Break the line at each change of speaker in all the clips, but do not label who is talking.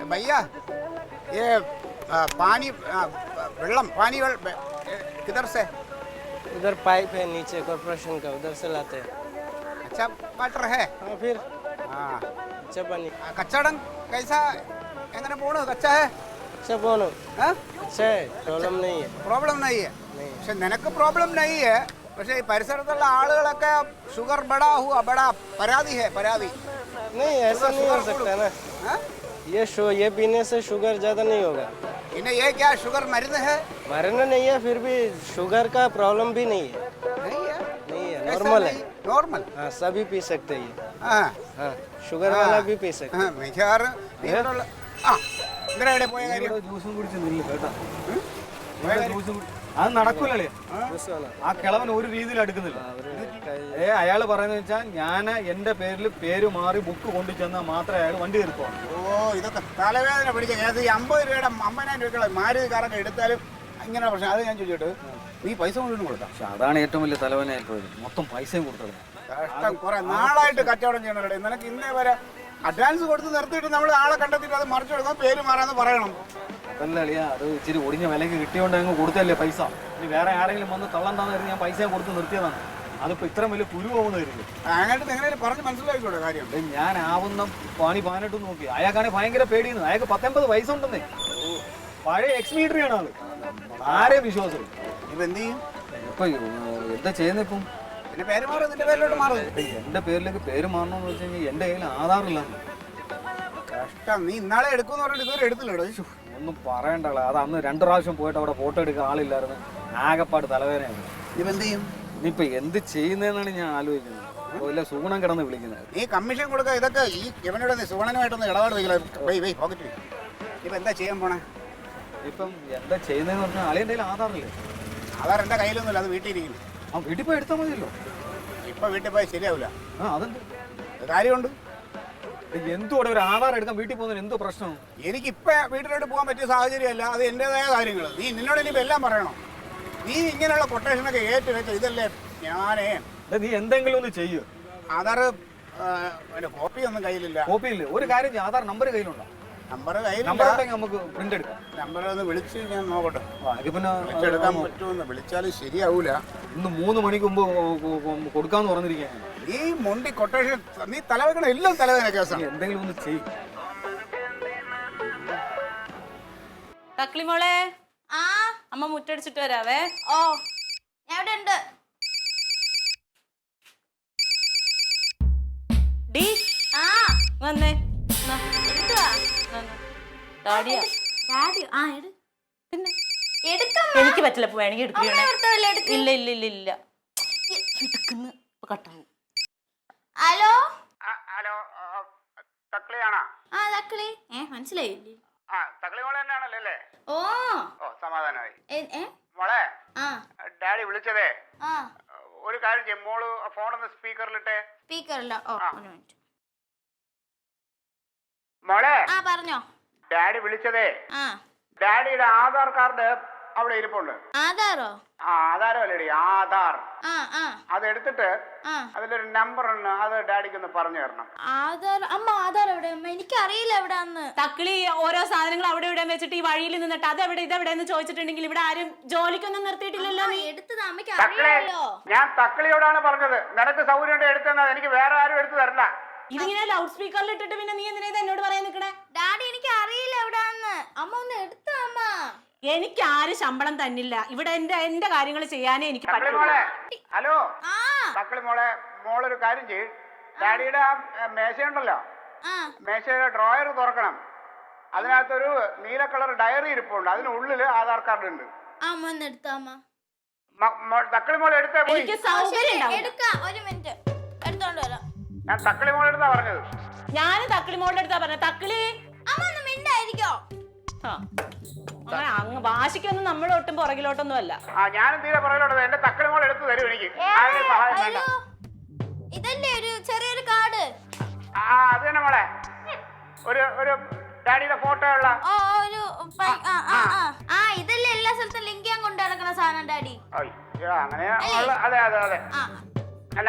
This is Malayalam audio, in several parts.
भैया ये पानी वेल्लम पानी किधर से?
उधर पाइप है नीचे कॉर्पोरेशन का, उधर से लाते हैं।
अच्छा वाटर है?
हाँ फिर
हाँ
अच्छा पानी।
कच्चाടം कैसा എങ്ങനെ പോണു? കച്ചാ है?
अच्छा बोलो।
हाँ?
अच्छा है, प्रॉब्लम नहीं है।
പ്രോബ്ലം नहीं है പക്ഷെ നിനക്ക് പ്രോബ്ലം नहीं है പക്ഷെ ഈ പരിസരത്തുള്ള ആളുകളൊക്കെ ഷുഗർ ബടാ हुआ बड़ा परादी है परादी।
नहीं ऐसा नहीं हो सकता ना।
हाँ?
ये पीने से शुगर ज़्यादा नहीं होगा।
इन्हें ये क्या शुगर मरीज है?
मरना नहीं है, फिर भी शुगर का प्रॉब्लम भी नहीं है।
नहीं है?
नहीं है,
ऐसा
नॉर्मल है।
नहीं? नॉर्मल?
हाँ सभी पी सकते हैं ये।
हाँ
हाँ शुगर वाला भी पी सकते हैं।
മിക്കവാറും ഇവിടെയുള്ള ഇങ്ങനെ എവിടെ പോയ കാര്യം?
ജ്യൂസും കുടിച്ച് നില്ല് കേട്ടോ.
പോയ കാര്യം?
ജ്യൂസും അത് നടക്കൂലേ?
Juice वाला।
ആ കിളവൻ ഒരു രീതിയിൽ എടുക്കുന്നില്ല. അയാൾ പറയുന്നത് വെച്ചാൽ ഞാൻ എന്റെ പേര് മാറി ബുക്ക് കൊണ്ടു ചെന്നാൽ മാത്രമേ അയാൾ വണ്ടി തീർക്കുള്ളൂ.
ഓ ഇതൊക്കെ തലവേദന പിടിച്ച കേസ്. ഈ 50 രൂപയുടെ 50,000 രൂപയ്ക്കുള്ള മാരുതി കാറൊക്കെ എടുത്താലും ഇങ്ങനെ പ്രശ്നം. അത് ഞാൻ ചോദിച്ചിട്ട് നീ പൈസ കൊണ്ടുവന്ന് കൊടുക്കാം.
പക്ഷെ അതാണ് ഏറ്റവും വലിയ തലവനായിപ്പോയത്. മൊത്തം പൈസയും കൊടുത്തത്.
കഷ്ടം. കുറെ നാളായിട്ട് കച്ചവടം ചെയ്യണല്ലേ. നിനക്ക് ഇന്നേ വരെ അഡ്വാൻസ് കൊടുത്ത് നിർത്തിയിട്ട് നമ്മൾ ആളെ കണ്ടെത്തിയിട്ട് അത് മറിച്ചു കൊടുക്കാം, പേര് മാറാന്ന് പറയണം.
അതല്ല അളിയാ, അത് ഇച്ചിരി ഒടിഞ്ഞ വിലക്ക് കിട്ടിയോണ്ട് അങ്ങ് കൊടുത്തല്ലേ പൈസ. ഇനി വേറെ ആരെങ്കിലും വന്ന് തള്ളണ്ടാന്ന് കരുതി ഞാൻ പൈസ കൊടുത്ത് നിർത്തിയതാണ്. അതിപ്പോ ഇത്ര വലിയ കുരു പോകുന്നതായിരിക്കും.
അങ്ങോട്ട് എങ്ങനെയും പറഞ്ഞ് മനസ്സിലാക്കിക്കോട്ടെ കാര്യം.
ഞാൻ ആവുന്ന പണി 18 നോക്കി. അയാൾക്കാണെങ്കിൽ ഭയങ്കര പേടിയുന്നു. അയാൾക്ക് 19 വയസ്സ് ഉണ്ടെന്നേ. പഴയ എക്സ്-മിലിറ്ററി ആണ് ആള്. ആരെയും വിശ്വാസം.
ഇപ്പൊ എന്ത് ചെയ്യും?
ഇപ്പൊ എന്താ ചെയ്യുന്ന ഇപ്പം?
പിന്നെ പേര് മാറും, നിന്റെ പേരിലോട്ട് മാറും.
എന്റെ പേരിലേക്ക് പേര് മാറണമെന്ന് വെച്ച് കഴിഞ്ഞാൽ എന്റെ കയ്യിൽ ആധാറില്ല.
കഷ്ടം. നീ ഇന്നാളെ എടുക്കുമെന്ന് പറഞ്ഞിട്ട് ഇതുവരെ എടുത്തില്ലടോ.
ഒന്നും പറയണ്ടല്ലോ. അത് അന്ന് 2 പ്രാവശ്യം പോയിട്ട് അവിടെ ഫോട്ടോ എടുക്കാൻ ആളില്ലായിരുന്നു. ആകെപ്പാട് തലവേദനയാണ്.
ഇപ്പൊ എന്ത് ചെയ്യും?
ഇനിയിപ്പോ എന്ത് ചെയ്യുന്നതെന്നാണ് ഞാൻ ആലോചിക്കുന്നത്. വല്ല സൂണം കിടന്ന് വിളിക്കുന്നത്.
നീ കമ്മീഷൻ കൊടുക്കുക. ഇതൊക്കെ ഈ ഇവനോട് നീ സുഗണനുമായിട്ടൊന്ന് ഇടപാട് വയ്ക്കില്ല. പോക്കറ്റ്. ഇപ്പൊ എന്താ ചെയ്യാൻ പോണേ?
ഇപ്പം എന്താ ചെയ്യുന്നതെന്ന് പറഞ്ഞാൽ ആളിൻ്റെ കയ്യിൽ ആധാറില്ലേ?
ആധാർ എന്റെ കയ്യിലൊന്നുമില്ല, അത് വീട്ടിൽ ഇരിക്കുന്നു.
ആ വീട്ടിൽ പോയി എടുത്താൽ മതിയല്ലോ.
ഇപ്പൊ വീട്ടിൽ പോയി ശരിയാവില്ല.
ആ അതെന്ത്
കാര്യമുണ്ട്?
എന്തുകൂടെ ഒരു ആധാർ എടുക്കാൻ വീട്ടിൽ പോകുന്നതിന് എന്തോ പ്രശ്നം?
എനിക്കിപ്പോ വീട്ടിലോട്ട് പോകാൻ പറ്റിയ സാഹചര്യമല്ല. അത് എന്റേതായ കാര്യങ്ങൾ. നിന്നോട് ഇനിയിപ്പോ എല്ലാം പറയണം. നീ ഇങ്ങനെയുള്ള കൊട്ടേഷനൊക്കെ ഏറ്റു വെച്ചോ. ഇതല്ലേ ഞാനേ.
നീ എന്തെങ്കിലും ഒന്ന് ചെയ്യൂ.
ആധാർ കോപ്പി ഒന്നും കയ്യിലില്ല.
കോപ്പി ഇല്ല. ഒരു കാര്യം ചെയ്യും, ആധാർ നമ്പർ കയ്യിലുണ്ടോ?
നമ്പർ കയ്യിലില്ല.
നമുക്ക് പ്രിന്റ് എടുക്കാം.
നമ്പർ ഒന്ന് വിളിച്ച് ഞാൻ നോക്കട്ടെ.
പിന്നെ
വിളിച്ചെടുക്കാൻ പറ്റുമെന്ന്. വിളിച്ചാലും ശരിയാവൂല.
ഇന്ന് 3 മണിക്ക് മുമ്പ് കൊടുക്കാന്ന് പറഞ്ഞിരിക്കുകയാണ്.
ഈ മൊണ്ടി കൊട്ടേഷൻ നീ തലവേദന എല്ലാം തലവേദന കേസാണ്.
എന്തെങ്കിലും ഒന്ന് ചെയ്യും.
തക്കളി മോളെ, അമ്മ മുറ്റടിച്ചിട്ട് വരാവേ.
ഓ ഞാൻ ഇവിടെ ഉണ്ട്.
ഡി വന്നേ.
എന്തുവാ?
ഡാഡിയാ.
ഡാഡി
പിന്നെ
എടുക്കാം.
എനിക്ക് പറ്റില്ല. വേണമെങ്കിൽ എടുക്കണേ. ഇല്ല ഇല്ല ഇല്ല ഇല്ല എടുക്കുന്നു. കട്ടാവും.
ഹലോ
ഹലോ തക്കളിയാണോ?
ആ തക്കളി. മനസ്സിലായില്ലേ?
തക്കളി മോളെ തന്നെയാണല്ലോ അല്ലേ?
ഓ
സമാധാനമായി. മോളെ
ആ
ഡാഡി വിളിച്ചതേ.
ആ
ഒരു കാര്യം ചെയ്യും, മോള് ഫോണൊന്ന് സ്പീക്കറിലിട്ടേ.
സ്പീക്കറില്ല. ഓ ഒരു മിനിറ്റ്.
മോളെ
പറഞ്ഞോ.
ഡാഡി വിളിച്ചതേ. ഡാഡിയുടെ ആധാർ കാർഡ് അവിടെ ഇരിപ്പുണ്ട്.
ആധാറോ?
ആധാരം അല്ലേടി, ആധാർ. അതെടുത്തിട്ട് അതിലൊരു നമ്പർ ഉണ്ട്, അത് ഡാഡിക്ക് ഒന്ന് പറഞ്ഞു തരണം.
ആധാർ? അമ്മ ആധാർ എവിടെ? അമ്മ എനിക്കറിയില്ല എവിടെയാന്ന്.
തക്കളി ഓരോ സാധനങ്ങൾ അവിടെ ഇവിടെ വെച്ചിട്ട് ഈ വഴിയിൽ നിന്നിട്ട് അതെവിടെ ഇതെവിടെ എന്ന് ചോദിച്ചിട്ടുണ്ടെങ്കിൽ ഇവിടെ ആരും ജോലിക്കൊന്നും നിർത്തിയിട്ടില്ലല്ലോ. നീ
എടുത്തത് അമ്മയ്ക്ക് അറിയില്ലല്ലോ.
ഞാൻ തക്കളിയോടാണ് പറഞ്ഞത്. നിനക്ക് സൗകര്യം എടുത്തെന്നാ, എനിക്ക് വേറെ ആരും എടുത്തു തരണ്ട.
ഇതിങ്ങനെ ലൗഡ് സ്പീക്കറിൽ ഇട്ടിട്ട് പിന്നെ നീ എന്തിനാ ഇത് എന്നോട് പറയാൻ നിക്കണേ?
ഡാഡി എനിക്ക് അറിയില്ല എവിടാന്ന്. അമ്മ ഒന്ന് എടുത്ത. അമ്മ
എനിക്ക് ആരും ശമ്പളം തന്നില്ല. ഇവിടെ എന്റെ കാര്യങ്ങൾ ചെയ്യാനേ എനിക്ക് പറ്റുള്ളൂ.
ഹലോ തക്കളി മോളെ, മോളൊരു കാര്യം ചെയ്യും. ഡാഡിയുടെ ആ മേശയുണ്ടല്ലോ, മേശയുടെ ഡ്രോയർ തുറക്കണം. അതിനകത്തൊരു നീല കളർ ഡയറി ഇരിപ്പുണ്ട്. അതിനുള്ളിൽ ആധാർ കാർഡ് ഉണ്ട്.
അമ്മ ഒന്ന് എടുത്ത. അമ്മ
തക്കളി മോളെ എടുത്തേ പോയി.
ഒരു മിനിറ്റ് എടുത്തോണ്ട് വരാം.
ഞാൻ തക്കളി മോളെ എടുത്താ പറഞ്ഞത്.
ഞാനും തക്കളി മോളുടെ അടുത്താ പറഞ്ഞത്. തക്കളി
അമ്മ ഒന്ന് മിണ്ടായിരിക്കോ?
അങ്ങനെ അങ്ങ് വാശിക്കൊന്നും നമ്മുടെ ഒട്ടും പുറകിലോട്ടൊന്നും അല്ല.
ഞാനും തീരെ പുറകിലോട്ട്. എന്റെ തക്കളി മോളെ എടുത്ത് തരും എനിക്ക്.
ഇതല്ലേ ഒരു ചെറിയൊരു കാർഡ്?
അത് തന്നെ മോളെ. ഒരു ഡാഡിയുടെ ഫോട്ടോ ഉള്ള.
ഇതല്ലേ എല്ലാ സ്ഥലത്തും ലിങ്ക് ചെയ്യാൻ കൊണ്ടു നടക്കുന്ന സാധനം ഡാഡി?
അങ്ങനെ അതെ അതെ അതെ.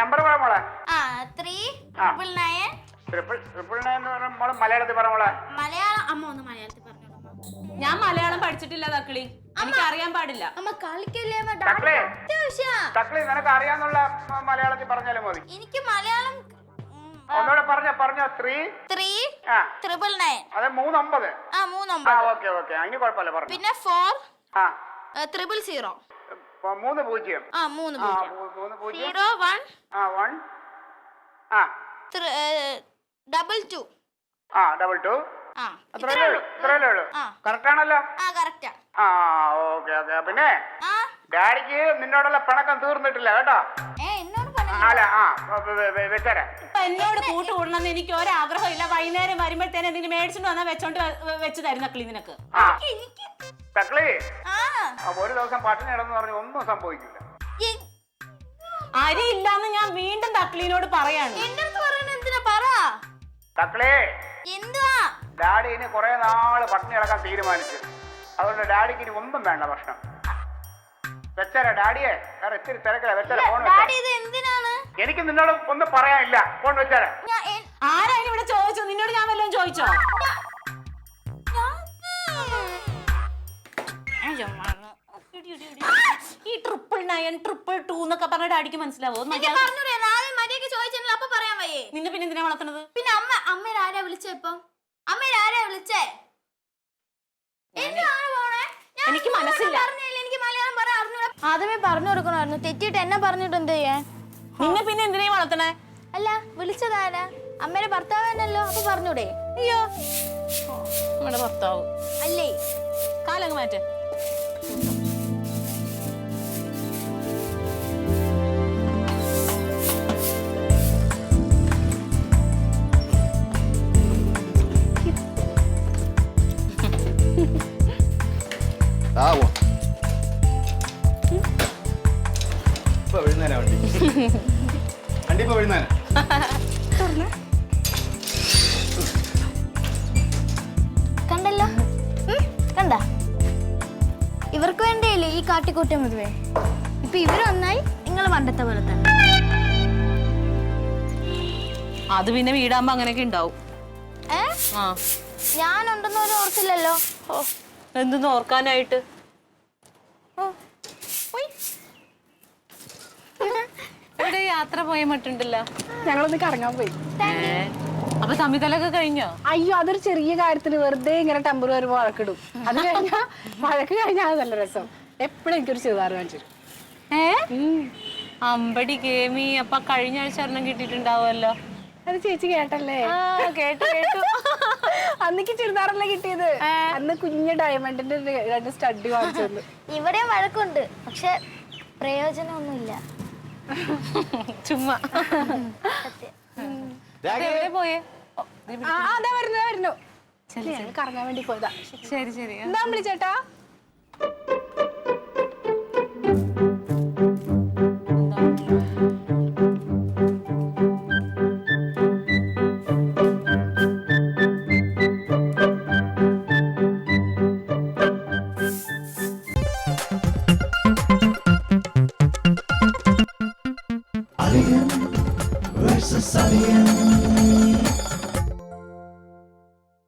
നമ്പർ പറ മോളെ.
399
999 മോളെ മലയാളത്തിൽ പറ മോളെ.
മലയാളം അമ്മ ഒന്ന് മലയാളത്തിൽ പറഞ്ഞോളൂ അമ്മ.
ഞാൻ മലയാളം പഠിച്ചിട്ടില്ല തക്കളി, എനിക്ക് അറിയാൻ പാടില്ല.
അമ്മ കളിക്കല്ലേ അമ്മ,
തക്കളി.
ഡാഡി അത്യാവശ്യാ.
തക്കളി നിനക്ക് അറിയാന്നുള്ള മലയാളത്തിൽ പറഞ്ഞാലും മതി.
എനിക്ക് മലയാളം
ഒന്നുകൂടെ പറഞ്ഞോ 3
3
ആ
999.
അതെ 3
ആ 3
ആ ഓക്കെ അതിന് കുഴപ്പമില്ല പറഞ്ഞു.
പിന്നെ 4
ആ
000.
3 0
ആ 3
ആ
0
3 0
0 1
ആ 1 ആ
2
ആ 2
ആ
അത്രയല്ലേ ഉള്ളൂ
ആ.
കറക്റ്റ് ആണല്ലോ.
ആ കറക്റ്റാ.
ആ ഓക്കെ പിന്നെ
ആ
ഡാഡിക്ക് നിന്നോടുള്ള പിണക്കം തീർന്നിട്ടില്ല കേട്ടോ.
എന്നോട് പറഞ്ഞു.
അല്ല ആ വെച്ചേരെ.
ഇപ്പൊ എന്നോട് കൂട്ട് കൂടണമെന്ന് എനിക്ക് ഒരാഗ്രഹം ഇല്ല. വൈകുന്നേരം വരുമ്പോഴത്തേനെ നിന്നെ മേടിച്ചിട്ട് വന്നാൽ വെച്ചോണ്ട് വെച്ച് തരും തക്കളി നിനക്ക്.
ആ തക്കളി
ആ
ഒരു ദിവസം പട്ടിണി കിടന്ന് പറഞ്ഞ് ഒന്നും സംഭവിക്കില്ല.
എ-
അരി ഇല്ലാന്ന് ഞാൻ വീണ്ടും തക്കളീനോട് പറയാണ്.
എന്റെ അടുത്ത് പറയണ എന്തിനാ പറ.
തക്കളി
എന്തുവാ?
ഡാഡി ഇനി കുറെ നാള് പട്ടിണി കിടക്കാൻ തീരുമാനിച്ചു. അതുകൊണ്ട് ഡാഡിക്ക് ഇനി ഒന്നും വേണ്ട ഭക്ഷണം. വെച്ചേരാ ഡാഡിയെ, വേറെ ഇത്തിരി തിരക്കില്ല. വെച്ചേരാ ഫോൺ
ഡാഡി ഇത് എന്തിനാണ്?
എനിക്ക് നിന്നോട് ഒന്നും പറയാനില്ല. ഫോൺ വെച്ചേരാ.
ആരാ ഇവിടെ ചോദിച്ചോ? നിന്നോട് ഞാൻ വല്ലതും ചോദിച്ചോ? ഈ 999 222 എന്നൊക്കെ പറഞ്ഞ ഡാഡിക്ക് മനസ്സിലാവോ?
എനിക്ക് പറഞ്ഞൂടെ, നാളെ മര്യാദയ്ക്ക് ചോദിച്ചില്ല അപ്പൊ പറയാൻ വയ്യേ.
നിന്നെ പിന്നെ എന്തിനാ വളർത്തുന്നത്?
പിന്നെ അമ്മേനെ ആരാ വിളിച്ചേ? ഇപ്പം അമ്മേനെ ആരാ വിളിച്ചേ? എന്തിനാണ് പോണേ? ഞാൻ
എനിക്ക് മനസ്സില്ല.
പറഞ്ഞില്ല, എനിക്ക് മലയാളം പറയാൻ അറിഞ്ഞൂടാ. ആദ്യമേ പറഞ്ഞു കൊടുക്കണമായിരുന്നു. തെറ്റിയിട്ട് എന്നെ പറഞ്ഞിട്ട് എന്ത് ചെയ്യാൻ?
നിന്നെ പിന്നെ എന്തിനാ വളർത്തണേ?
അല്ല വിളിച്ചതാരാ? അമ്മേടെ ഭർത്താവനല്ലോ, അപ്പൊ പറഞ്ഞൂടെ?
അയ്യോ നമ്മുടെ ഭർത്താവ്
അല്ലേ?
കാലങ്ങ് മാറ്റ്.
ഇപ്പൊ വിഴുന്നേരാ വണ്ടി ഇപ്പൊ വിഴുന്നേരാ.
കണ്ടല്ലോ, കണ്ട. ഇവർക്ക് വേണ്ടിയല്ലേ ഈ കാട്ടിക്കൂട്ടം മുഴുവേ. ഇപ്പൊ ഇവര് ഒന്നായി, നിങ്ങൾ പണ്ടത്തെ പോലെ തന്നെ.
അത് പിന്നെ വീടാകുമ്പോ അങ്ങനെയൊക്കെ ഉണ്ടാവും. ആ
ഞാനുണ്ടെന്ന് ഒരു ഓർത്തില്ലല്ലോ.
എന്തെന്ന് ഓർക്കാനായിട്ട്? ഇവിടെ യാത്ര പോയ മട്ടുണ്ടല്ലോ.
ഞങ്ങളൊന്ന് കറങ്ങാൻ പോയി.
അപ്പൊ തമ്മിതലൊക്കെ കഴിഞ്ഞോ?
അയ്യോ, അതൊരു ചെറിയ കാര്യത്തിന് വെറുതെ ഇങ്ങനെ ടെമ്പർ വരുമ്പോ വഴക്കിടും. അത് കഴിഞ്ഞാ വഴക്ക് കഴിഞ്ഞാൽ നല്ല രസം. എപ്പോഴും എനിക്കൊരു ചെറുതാറ് കാണിച്ചു.
അമ്പടി കേമി. അപ്പൊ കഴിഞ്ഞ ആഴ്ച ഒരെണ്ണം കിട്ടിയിട്ടുണ്ടാവുമല്ലോ.
അത് ചേച്ചി കേട്ടല്ലേ?
കേട്ടു കേട്ടു.
അന്നിക്ക് ചുരിദാറല്ല കിട്ടിയത്. അന്ന് കുഞ്ഞ് ഡയമണ്ടിന്റെ 2 സ്റ്റഡ് വാങ്ങിച്ചു.
ഇവിടെയും വഴക്കുണ്ട്, പക്ഷെ പ്രയോജനമൊന്നുമില്ല.
ചുമ്മാ എവിടെ പോയേ?
അതാ വരുന്നു. ഞങ്ങൾ കറങ്ങാൻ വേണ്ടി പോയതാ.
ശരി ശരി.
എന്താ വിളിച്ചേട്ടാ?